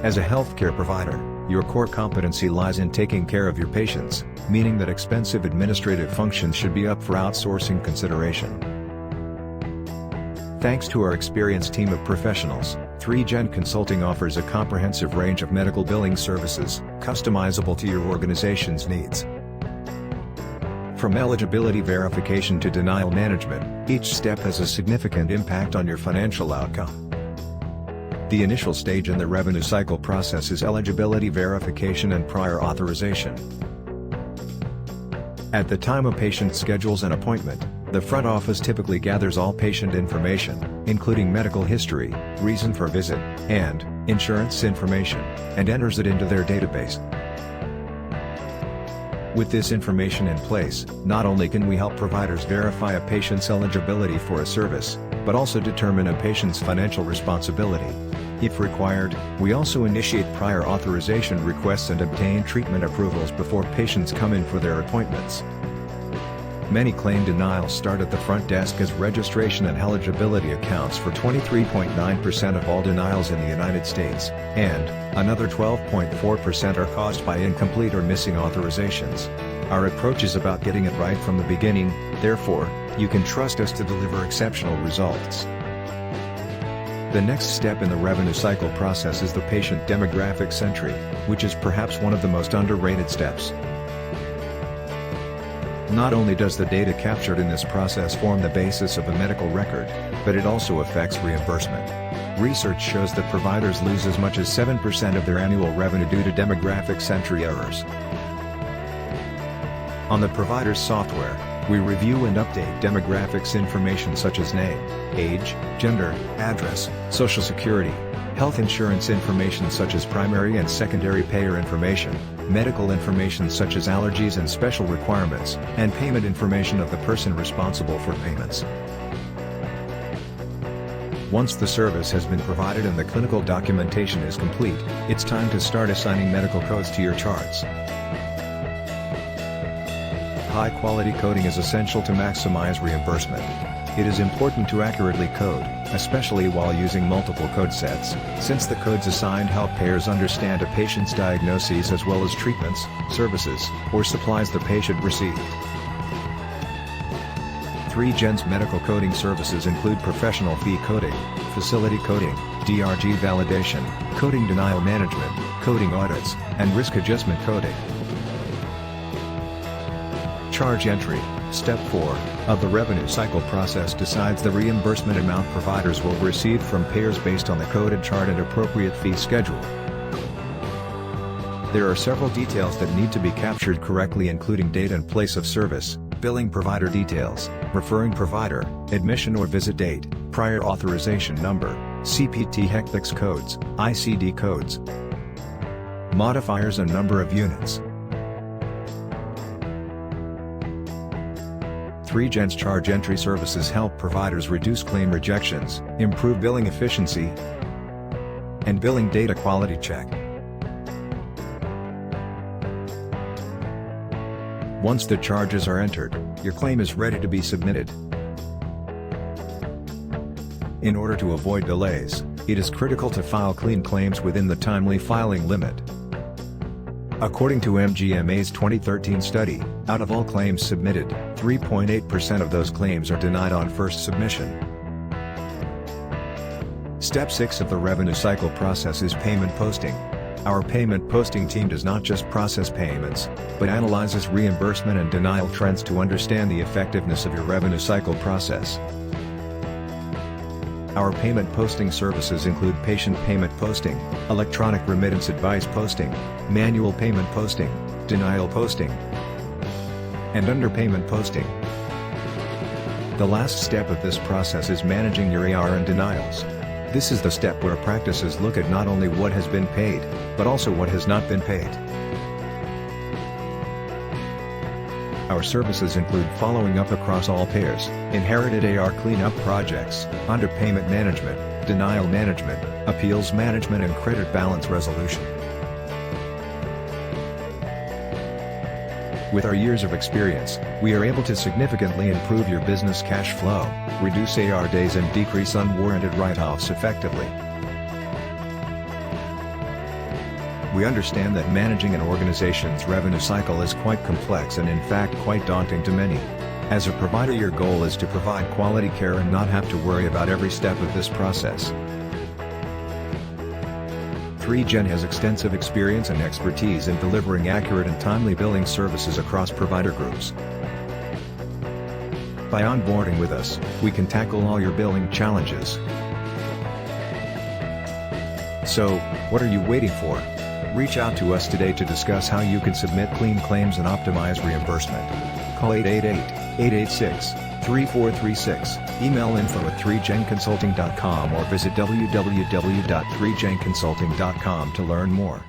As a healthcare provider, your core competency lies in taking care of your patients, meaning that expensive administrative functions should be up for outsourcing consideration. Thanks to our experienced team of professionals, 3Gen Consulting offers a comprehensive range of medical billing services, customizable to your organization's needs. From eligibility verification to denial management, each step has a significant impact on your financial outcome. The initial stage in the revenue cycle process is eligibility verification and prior authorization. At the time a patient schedules an appointment, the front office typically gathers all patient information, including medical history, reason for visit, and insurance information, and enters it into their database. With this information in place, not only can we help providers verify a patient's eligibility for a service, but also determine a patient's financial responsibility. If required, we also initiate prior authorization requests and obtain treatment approvals before patients come in for their appointments. Many claim denials start at the front desk, as registration and eligibility accounts for 23.9% of all denials in the United States, and another 12.4% are caused by incomplete or missing authorizations. Our approach is about getting it right from the beginning, therefore, you can trust us to deliver exceptional results. The next step in the revenue cycle process is the patient demographics entry, which is perhaps one of the most underrated steps. Not only does the data captured in this process form the basis of a medical record, but it also affects reimbursement. Research shows that providers lose as much as 7% of their annual revenue due to demographics entry errors. On the provider's software, we review and update demographics information such as name, age, gender, address, social security, health insurance information such as primary and secondary payer information, medical information such as allergies and special requirements, and payment information of the person responsible for payments. Once the service has been provided and the clinical documentation is complete, it's time to start assigning medical codes to your charts. High-quality coding is essential to maximize reimbursement. It is important to accurately code, especially while using multiple code sets, since the codes assigned help payers understand a patient's diagnoses as well as treatments, services, or supplies the patient received. 3Gen's medical coding services include professional fee coding, facility coding, DRG validation, coding denial management, coding audits, and risk adjustment coding. Charge entry, step 4, of the revenue cycle process decides the reimbursement amount providers will receive from payers based on the coded chart and appropriate fee schedule. There are several details that need to be captured correctly, including date and place of service, billing provider details, referring provider, admission or visit date, prior authorization number, CPT HCPCS codes, ICD codes, modifiers and number of units. 3Gen's charge entry services help providers reduce claim rejections, improve billing efficiency, and billing data quality check. Once the charges are entered, your claim is ready to be submitted. In order to avoid delays, it is critical to file clean claims within the timely filing limit. According to MGMA's 2013 study, out of all claims submitted, 3.8% of those claims are denied on first submission. Step 6 of the revenue cycle process is payment posting. Our payment posting team does not just process payments, but analyzes reimbursement and denial trends to understand the effectiveness of your revenue cycle process. Our payment posting services include patient payment posting, electronic remittance advice posting, manual payment posting, denial posting, and underpayment posting. The last step of this process is managing your AR and denials. This is the step where practices look at not only what has been paid, but also what has not been paid. Our services include following up across all payers, inherited AR cleanup projects, underpayment management, denial management, appeals management and credit balance resolution. With our years of experience, we are able to significantly improve your business cash flow, reduce AR days and decrease unwarranted write-offs effectively. We understand that managing an organization's revenue cycle is quite complex and in fact quite daunting to many. As a provider, your goal is to provide quality care and not have to worry about every step of this process. 3Gen has extensive experience and expertise in delivering accurate and timely billing services across provider groups. By onboarding with us, we can tackle all your billing challenges. So, what are you waiting for? Reach out to us today to discuss how you can submit clean claims and optimize reimbursement. Call 888-886-3436, email info@3genconsulting.com or visit www.3genconsulting.com to learn more.